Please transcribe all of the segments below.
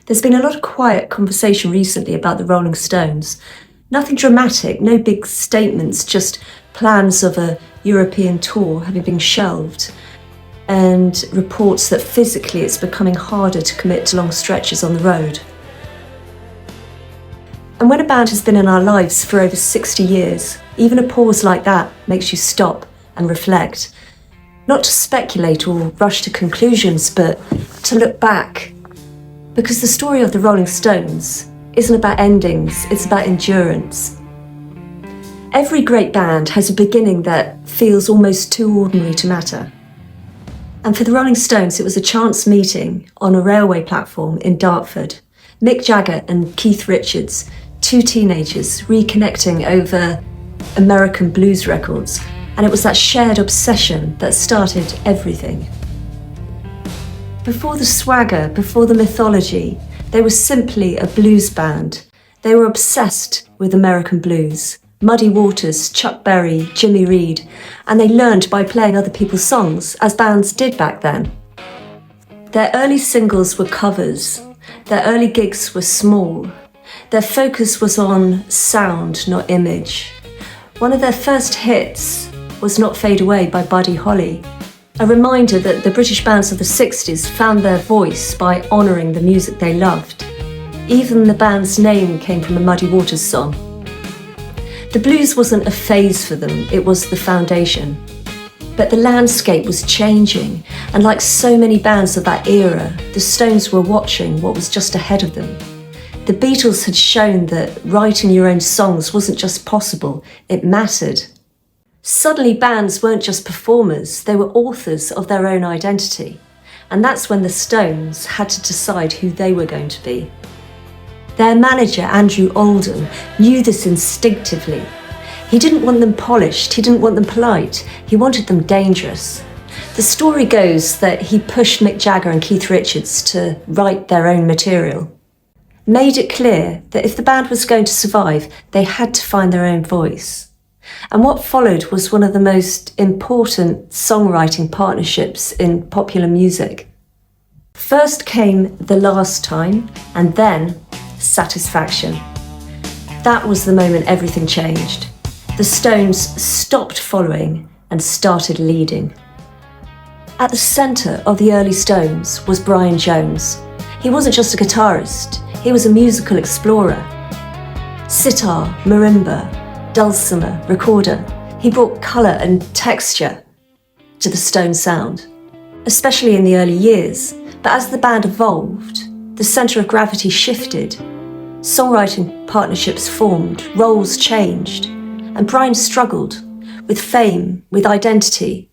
There's been a lot of quiet conversation recently about the Rolling Stones. Nothing dramatic, no big statements, just plans of a European tour having been shelved, and reports that physically it's becoming harder to commit to long stretches on the road. And when a band has been in our lives for over 60 years, even a pause like that makes you stop and reflect. Not to speculate or rush to conclusions, but to look back. Because the story of the Rolling Stones isn't about endings, it's about endurance. Every great band has a beginning that feels almost too ordinary to matter. And for the Rolling Stones, it was a chance meeting on a railway platform in Dartford. Mick Jagger and Keith Richards, two teenagers reconnecting over American blues records. And it was that shared obsession that started everything. Before the swagger, before the mythology, they were simply a blues band. They were obsessed with American blues. Muddy Waters, Chuck Berry, Jimmy Reed, and they learned by playing other people's songs, as bands did back then. Their early singles were covers. Their early gigs were small. Their focus was on sound, not image. One of their first hits was Not Fade Away by Buddy Holly, a reminder that the British bands of the 60s found their voice by honouring the music they loved. Even the band's name came from a Muddy Waters song. The blues wasn't a phase for them, it was the foundation. But the landscape was changing, and like so many bands of that era, the Stones were watching what was just ahead of them. The Beatles had shown that writing your own songs wasn't just possible, it mattered. Suddenly bands weren't just performers, they were authors of their own identity. And that's when the Stones had to decide who they were going to be. Their manager, Andrew Oldham, knew this instinctively. He didn't want them polished, he didn't want them polite, he wanted them dangerous. The story goes that he pushed Mick Jagger and Keith Richards to write their own material. Made it clear that if the band was going to survive, they had to find their own voice. And what followed was one of the most important songwriting partnerships in popular music. First came The Last Time, and then Satisfaction. That was the moment everything changed. The Stones stopped following and started leading. At the centre of the early Stones was Brian Jones. He wasn't just a guitarist, he was a musical explorer. Sitar, marimba, dulcimer, recorder. He brought colour and texture to the Stone sound, especially in the early years. But as the band evolved, the centre of gravity shifted. Songwriting partnerships formed, roles changed, and Brian struggled with fame, with identity,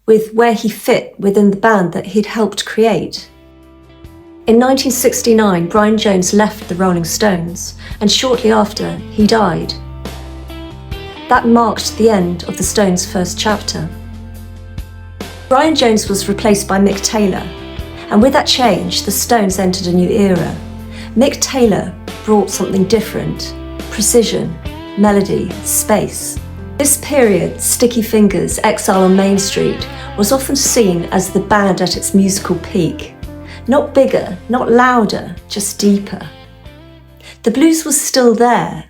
with where he fit within the band that he'd helped create. In 1969, Brian Jones left the Rolling Stones, and shortly after, he died. That marked the end of the Stones' first chapter. Brian Jones was replaced by Mick Taylor, and with that change, the Stones entered a new era. Mick Taylor brought something different: precision, melody, space. This period, Sticky Fingers, Exile on Main Street, was often seen as the band at its musical peak. Not bigger, not louder, just deeper. The blues was still there,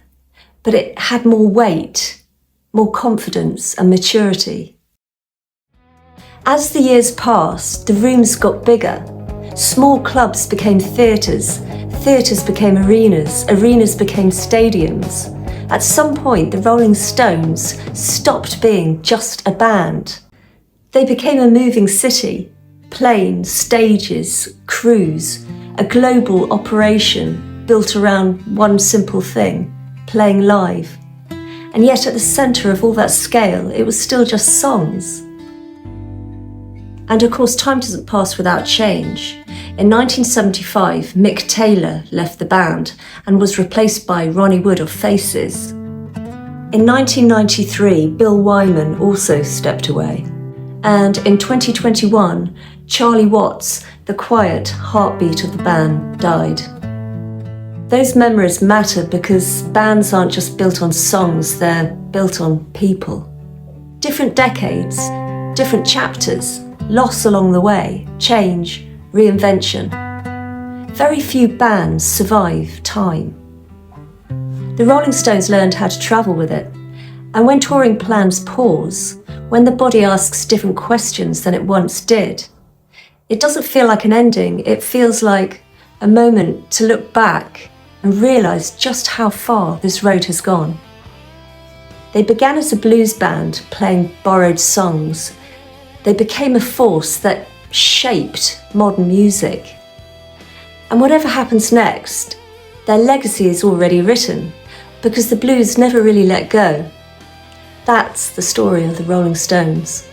but it had more weight, more confidence and maturity. As the years passed, the rooms got bigger. Small clubs became theatres, theatres became arenas, arenas became stadiums. At some point, the Rolling Stones stopped being just a band. They became a moving city, planes, stages, crews, a global operation built around one simple thing: playing live. And yet at the centre of all that scale, it was still just songs. And of course, time doesn't pass without change. In 1975, Mick Taylor left the band and was replaced by Ronnie Wood of Faces. In 1993, Bill Wyman also stepped away. And in 2021, Charlie Watts, the quiet heartbeat of the band, died. Those memories matter because bands aren't just built on songs, they're built on people. Different decades, different chapters, loss along the way, change, reinvention. Very few bands survive time. The Rolling Stones learned how to travel with it, and when touring plans pause, when the body asks different questions than it once did, it doesn't feel like an ending, it feels like a moment to look back and realise just how far this road has gone. They began as a blues band playing borrowed songs. They became a force that shaped modern music. And whatever happens next, their legacy is already written, because the blues never really let go. That's the story of the Rolling Stones.